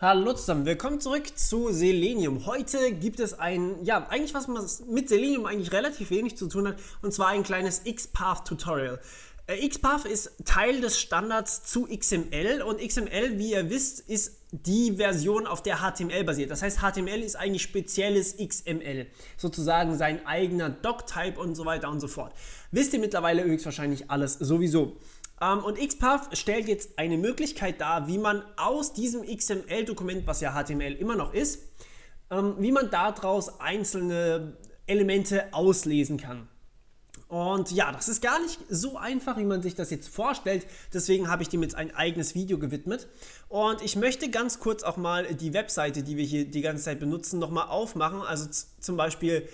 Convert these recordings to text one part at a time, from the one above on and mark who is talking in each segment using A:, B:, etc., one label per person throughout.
A: Hallo zusammen, willkommen zurück zu Selenium. Heute gibt es eigentlich was mit Selenium eigentlich relativ wenig zu tun hat, und zwar ein kleines XPath-Tutorial. XPath ist Teil des Standards zu XML und XML, wie ihr wisst, ist die Version, auf der HTML basiert. Das heißt, HTML ist eigentlich spezielles XML, sozusagen sein eigener Doc-Type und so weiter und so fort. Wisst ihr mittlerweile höchstwahrscheinlich alles sowieso. Und XPath stellt jetzt eine Möglichkeit dar, wie man aus diesem XML-Dokument, was ja HTML immer noch ist, wie man daraus einzelne Elemente auslesen kann. Und ja, das ist gar nicht so einfach, wie man sich das jetzt vorstellt. Deswegen habe ich dem jetzt ein eigenes Video gewidmet. Und ich möchte ganz kurz auch mal die Webseite, die wir hier die ganze Zeit benutzen, nochmal aufmachen. Also zum Beispiel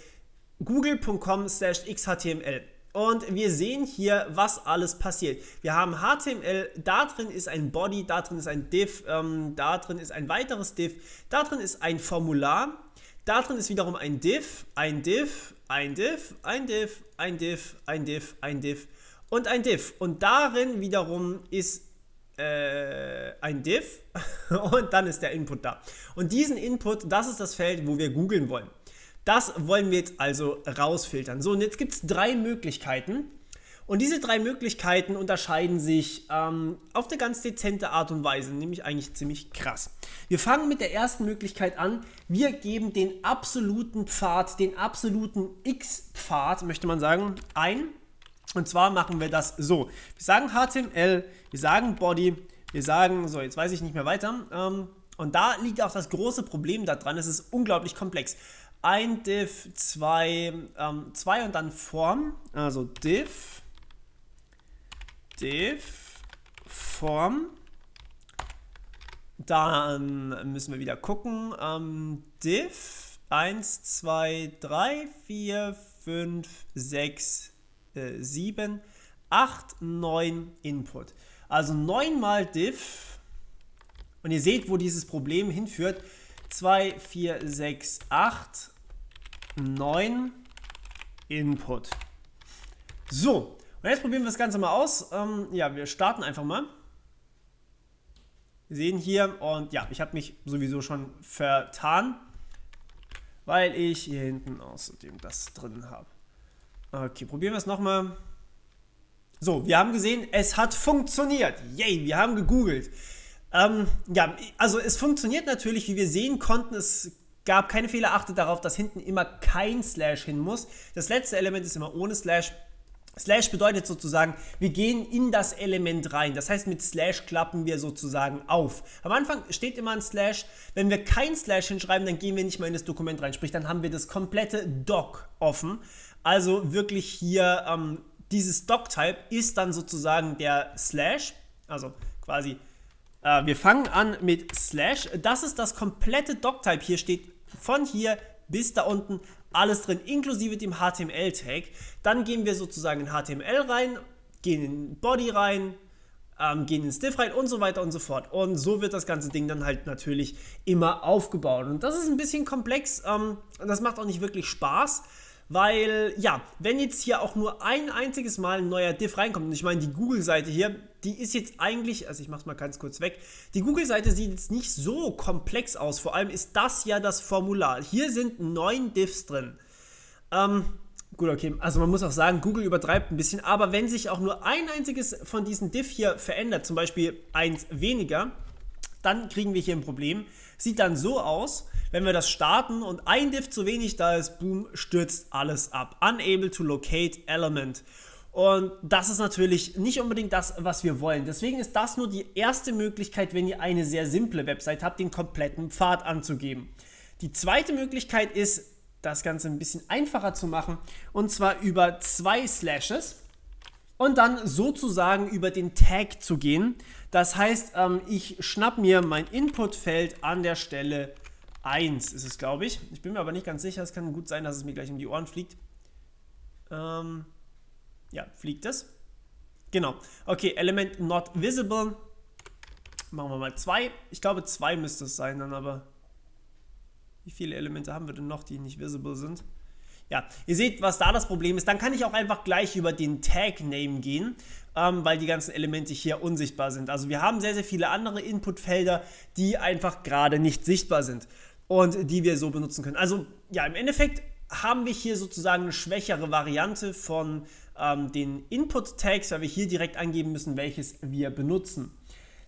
A: google.com/xhtml. Und wir sehen hier, was alles passiert. Wir haben HTML, da drin ist ein Body, da drin ist ein Div, da drin ist ein weiteres Div, da drin ist ein Formular, da drin ist wiederum ein Div, ein Div, ein Div, ein Div, ein Div, ein Div, ein Div und ein Div. Und darin wiederum ist ein Div und dann ist der Input da. Und diesen Input, das ist das Feld, wo wir googeln wollen. Das wollen wir jetzt also rausfiltern. So, und jetzt gibt es drei Möglichkeiten. Und diese drei Möglichkeiten unterscheiden sich auf eine ganz dezente Art und Weise, nämlich eigentlich ziemlich krass. Wir fangen mit der ersten Möglichkeit an. Wir geben den absoluten Pfad, den absoluten X-Pfad, möchte man sagen, ein. Und zwar machen wir das so. Wir sagen HTML, wir sagen Body, wir sagen, so, jetzt weiß ich nicht mehr weiter. Und da liegt auch das große Problem daran, es ist unglaublich komplex. Ein Div, zwei und dann Form, also Div, Form, dann müssen wir wieder gucken, Div, 1, 2, 3, 4, 5, 6, 7, 8, 9 Input. Also 9 mal Div und ihr seht, wo dieses Problem hinführt. 2, 4, 6, 8, 9 Input. So, und jetzt probieren wir das Ganze mal aus. Ja, wir starten einfach mal. Wir sehen hier, und ja, ich habe mich sowieso schon vertan, weil ich hier hinten außerdem das drin habe. Okay, probieren wir es nochmal. So, wir haben gesehen, es hat funktioniert. Yay, wir haben gegoogelt. Ja, also es funktioniert natürlich, wie wir sehen konnten. Es gab keine Fehler. Achtet darauf, dass hinten immer kein Slash hin muss. Das letzte Element ist immer ohne Slash. Slash bedeutet sozusagen, wir gehen in das Element rein. Das heißt, mit Slash klappen wir sozusagen auf. Am Anfang steht immer ein Slash. Wenn wir kein Slash hinschreiben, dann gehen wir nicht mal in das Dokument rein. Sprich, dann haben wir das komplette Doc offen. Also wirklich hier, dieses Doc-Type ist dann sozusagen der Slash. Also quasi wir fangen an mit Slash. Das ist das komplette Doc-Type. Hier steht von hier bis da unten alles drin, inklusive dem HTML-Tag. Dann gehen wir sozusagen in HTML rein, gehen in Body rein, gehen ins Div rein und so weiter und so fort. Und so wird das ganze Ding dann halt natürlich immer aufgebaut. Und das ist ein bisschen komplex. Das macht auch nicht wirklich Spaß. Weil, ja, wenn jetzt hier auch nur ein einziges Mal ein neuer Div reinkommt, und ich meine, die Google-Seite hier, die ist jetzt eigentlich, also ich mach's mal ganz kurz weg, die Google-Seite sieht jetzt nicht so komplex aus, vor allem ist das ja das Formular. Hier sind 9 Divs drin. Gut, okay, also man muss auch sagen, Google übertreibt ein bisschen, aber wenn sich auch nur ein einziges von diesen Div hier verändert, zum Beispiel eins weniger, dann kriegen wir hier ein Problem. Sieht dann so aus, wenn wir das starten und ein Div zu wenig da ist, boom, stürzt alles ab. Unable to locate element. Und das ist natürlich nicht unbedingt das, was wir wollen. Deswegen ist das nur die erste Möglichkeit, wenn ihr eine sehr simple Website habt, den kompletten Pfad anzugeben. Die zweite Möglichkeit ist, das Ganze ein bisschen einfacher zu machen, und zwar über 2 Slashes. Und dann sozusagen über den Tag zu gehen. Das heißt, ich schnapp mir mein Inputfeld an der Stelle 1, ist es, glaube ich. Ich bin mir aber nicht ganz sicher. Es kann gut sein, dass es mir gleich um die Ohren fliegt. Ja, fliegt es. Genau. Okay, Element not visible. Machen wir mal 2. Ich glaube, 2 müsste es sein dann, aber wie viele Elemente haben wir denn noch, die nicht visible sind? Ja, ihr seht, was da das Problem ist. Dann kann ich auch einfach gleich über den Tag-Name gehen, weil die ganzen Elemente hier unsichtbar sind. Also wir haben sehr, sehr viele andere Inputfelder, die einfach gerade nicht sichtbar sind und die wir so benutzen können. Also ja, im Endeffekt haben wir hier sozusagen eine schwächere Variante von den Input-Tags, weil wir hier direkt angeben müssen, welches wir benutzen.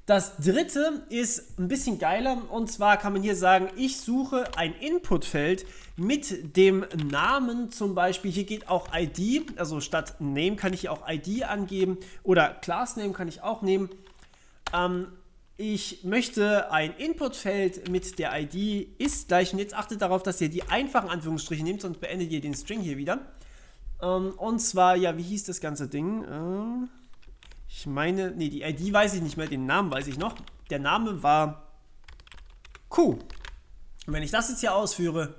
A: Das dritte ist ein bisschen geiler, und zwar kann man hier sagen, ich suche ein Inputfeld mit dem Namen zum Beispiel. Hier geht auch ID, also statt Name kann ich hier auch ID angeben oder Class Name kann ich auch nehmen. Ich möchte ein Inputfeld mit der ID ist gleich, und jetzt achtet darauf, dass ihr die einfachen Anführungsstriche nehmt, sonst beendet ihr den String hier wieder. Und zwar, ja, wie hieß das ganze Ding? Ich meine, nee, die ID weiß ich nicht mehr, den Namen weiß ich noch. Der Name war Q. Und wenn ich das jetzt hier ausführe,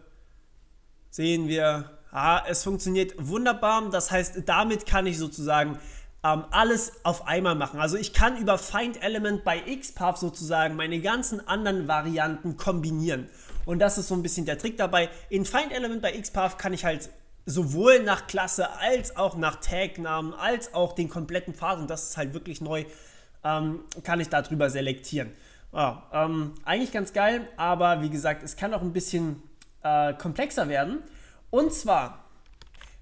A: sehen wir, es funktioniert wunderbar. Das heißt, damit kann ich sozusagen alles auf einmal machen. Also ich kann über Find Element bei XPath sozusagen meine ganzen anderen Varianten kombinieren. Und das ist so ein bisschen der Trick dabei. In Find Element bei XPath kann ich halt sowohl nach Klasse als auch nach Tagnamen als auch den kompletten Pfad, und das ist halt wirklich neu, kann ich darüber selektieren. Ja, eigentlich ganz geil, aber wie gesagt, es kann auch ein bisschen komplexer werden. Und zwar,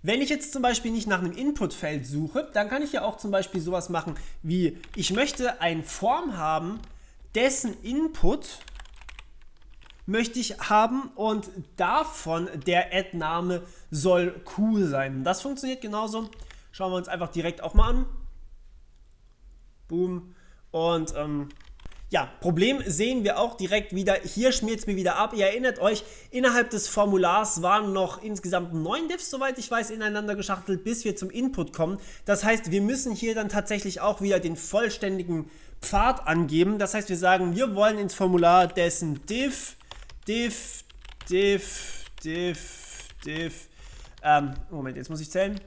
A: wenn ich jetzt zum Beispiel nicht nach einem Inputfeld suche, dann kann ich ja auch zum Beispiel sowas machen wie, ich möchte eine Form haben, dessen Input möchte ich haben und davon der Add-Name soll Q sein. Das funktioniert genauso. Schauen wir uns einfach direkt auch mal an. Boom. Und ja, Problem sehen wir auch direkt wieder. Hier schmiert es mir wieder ab. Ihr erinnert euch, innerhalb des Formulars waren noch insgesamt 9 Diffs, soweit ich weiß, ineinander geschachtelt, bis wir zum Input kommen. Das heißt, wir müssen hier dann tatsächlich auch wieder den vollständigen Pfad angeben. Das heißt, wir sagen, wir wollen ins Formular dessen Diff, Moment, jetzt muss ich zählen.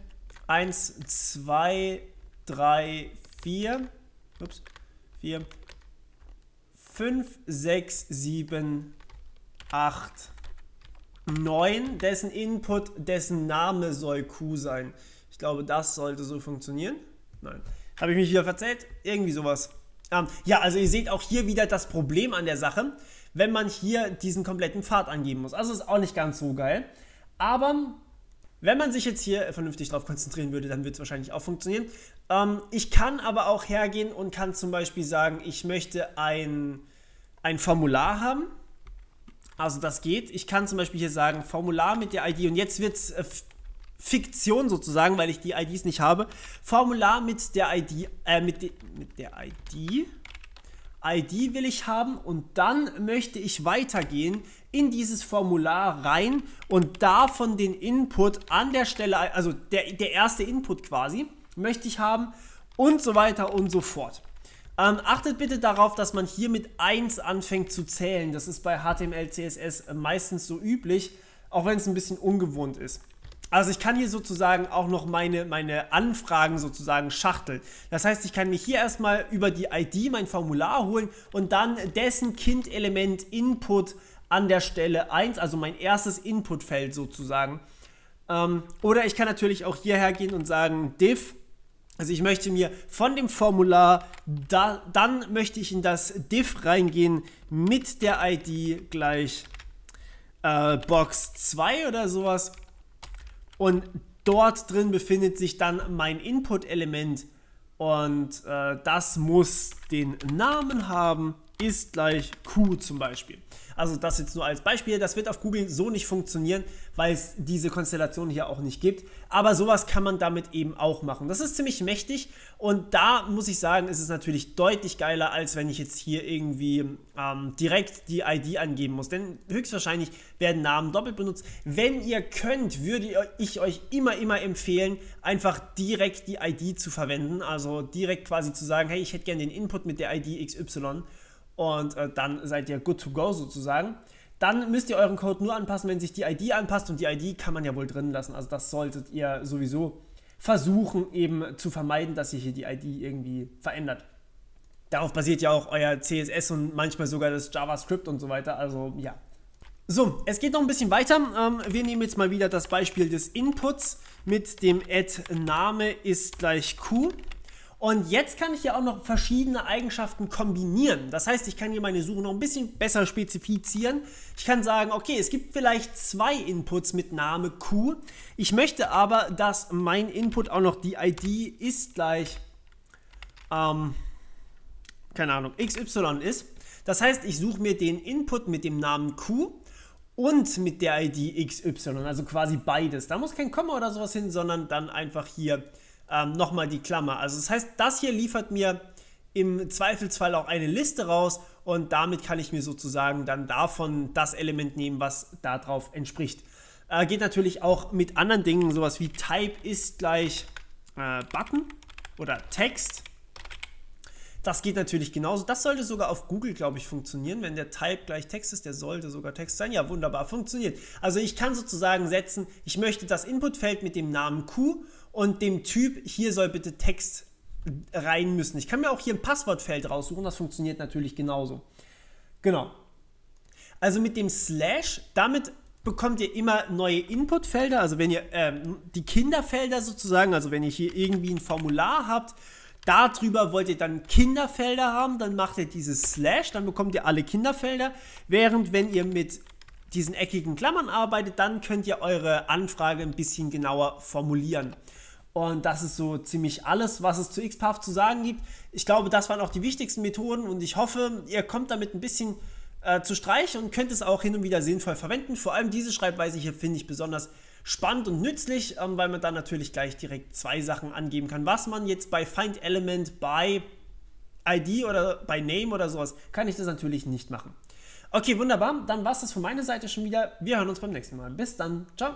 A: 1, 2, 3, 4, 5, 6, 7, 8, 9, dessen Input, dessen Name soll Q sein. Ich glaube, das sollte so funktionieren. Nein. Habe ich mich wieder verzählt? Irgendwie sowas. Ja, also ihr seht auch hier wieder das Problem an der Sache, wenn man hier diesen kompletten Pfad angeben muss. Also ist auch nicht ganz so geil. Aber wenn man sich jetzt hier vernünftig drauf konzentrieren würde, dann wird es wahrscheinlich auch funktionieren. Ich kann aber auch hergehen und kann zum Beispiel sagen, ich möchte ein Formular haben. Also das geht. Ich kann zum Beispiel hier sagen, Formular mit der ID, und jetzt wird es Fiktion sozusagen, weil ich die IDs nicht habe. Formular mit der ID, mit der ID. ID will ich haben, und dann möchte ich weitergehen in dieses Formular rein und davon den Input an der Stelle, also der erste Input quasi, möchte ich haben und so weiter und so fort. Achtet bitte darauf, dass man hier mit 1 anfängt zu zählen. Das ist bei HTML, CSS meistens so üblich, auch wenn es ein bisschen ungewohnt ist. Also ich kann hier sozusagen auch noch meine Anfragen sozusagen schachteln. Das heißt, ich kann mir hier erstmal über die ID mein Formular holen und dann dessen Kind-Element Input an der Stelle 1, also mein erstes Inputfeld sozusagen. Oder ich kann natürlich auch hierher gehen und sagen diff, also ich möchte mir von dem Formular, dann möchte ich in das diff reingehen mit der ID gleich Box 2 oder sowas. Und dort drin befindet sich dann mein Input-Element, und das muss den Namen haben, ist gleich Q zum Beispiel. Also das jetzt nur als Beispiel. Das wird auf Google so nicht funktionieren, weil es diese Konstellation hier auch nicht gibt. Aber sowas kann man damit eben auch machen. Das ist ziemlich mächtig, und da muss ich sagen, ist es natürlich deutlich geiler, als wenn ich jetzt hier irgendwie direkt die ID angeben muss. Denn höchstwahrscheinlich werden Namen doppelt benutzt. Wenn ihr könnt, würde ich euch immer empfehlen, einfach direkt die ID zu verwenden. Also direkt quasi zu sagen, hey, ich hätte gerne den Input mit der ID XY. Und dann seid ihr good to go sozusagen. Dann müsst ihr euren Code nur anpassen, wenn sich die ID anpasst, und die ID kann man ja wohl drin lassen. Also das solltet ihr sowieso versuchen eben zu vermeiden, dass ihr hier die ID irgendwie verändert. Darauf basiert ja auch euer CSS und manchmal sogar das JavaScript und so weiter. Also ja, So, es geht noch ein bisschen weiter. Wir nehmen jetzt mal wieder das Beispiel des Inputs mit dem add-Name ist gleich Q. Und jetzt kann ich ja auch noch verschiedene Eigenschaften kombinieren. Das heißt, ich kann hier meine Suche noch ein bisschen besser spezifizieren. Ich kann sagen, okay, es gibt vielleicht 2 Inputs mit Name Q. Ich möchte aber, dass mein Input auch noch die ID ist gleich, keine Ahnung, XY ist. Das heißt, ich suche mir den Input mit dem Namen Q und mit der ID XY, also quasi beides. Da muss kein Komma oder sowas hin, sondern dann einfach hier nochmal die Klammer. Also das heißt, das hier liefert mir im Zweifelsfall auch eine Liste raus und damit kann ich mir sozusagen dann davon das Element nehmen, was darauf entspricht. Geht natürlich auch mit anderen Dingen, sowas wie Type ist gleich Button oder Text. Das geht natürlich genauso. Das sollte sogar auf Google, glaube ich, funktionieren. Wenn der Type gleich Text ist, der sollte sogar Text sein. Ja, wunderbar, funktioniert. Also ich kann sozusagen setzen, ich möchte das Inputfeld mit dem Namen Q und dem Typ, hier soll bitte Text rein müssen. Ich kann mir auch hier ein Passwortfeld raussuchen, das funktioniert natürlich genauso. Genau. Also mit dem Slash, damit bekommt ihr immer neue Inputfelder, also wenn ihr die Kinderfelder sozusagen, also wenn ihr hier irgendwie ein Formular habt, darüber wollt ihr dann Kinderfelder haben, dann macht ihr dieses Slash, dann bekommt ihr alle Kinderfelder, während wenn ihr mit diesen eckigen Klammern arbeitet, dann könnt ihr eure Anfrage ein bisschen genauer formulieren. Und das ist so ziemlich alles, was es zu XPath zu sagen gibt. Ich glaube, das waren auch die wichtigsten Methoden und ich hoffe, ihr kommt damit ein bisschen zu Streich und könnt es auch hin und wieder sinnvoll verwenden. Vor allem diese Schreibweise hier finde ich besonders spannend und nützlich, weil man dann natürlich gleich direkt 2 Sachen angeben kann. Was man jetzt bei Find Element, bei ID oder bei Name oder sowas, kann ich das natürlich nicht machen. Okay, wunderbar. Dann war es das von meiner Seite schon wieder. Wir hören uns beim nächsten Mal. Bis dann. Ciao.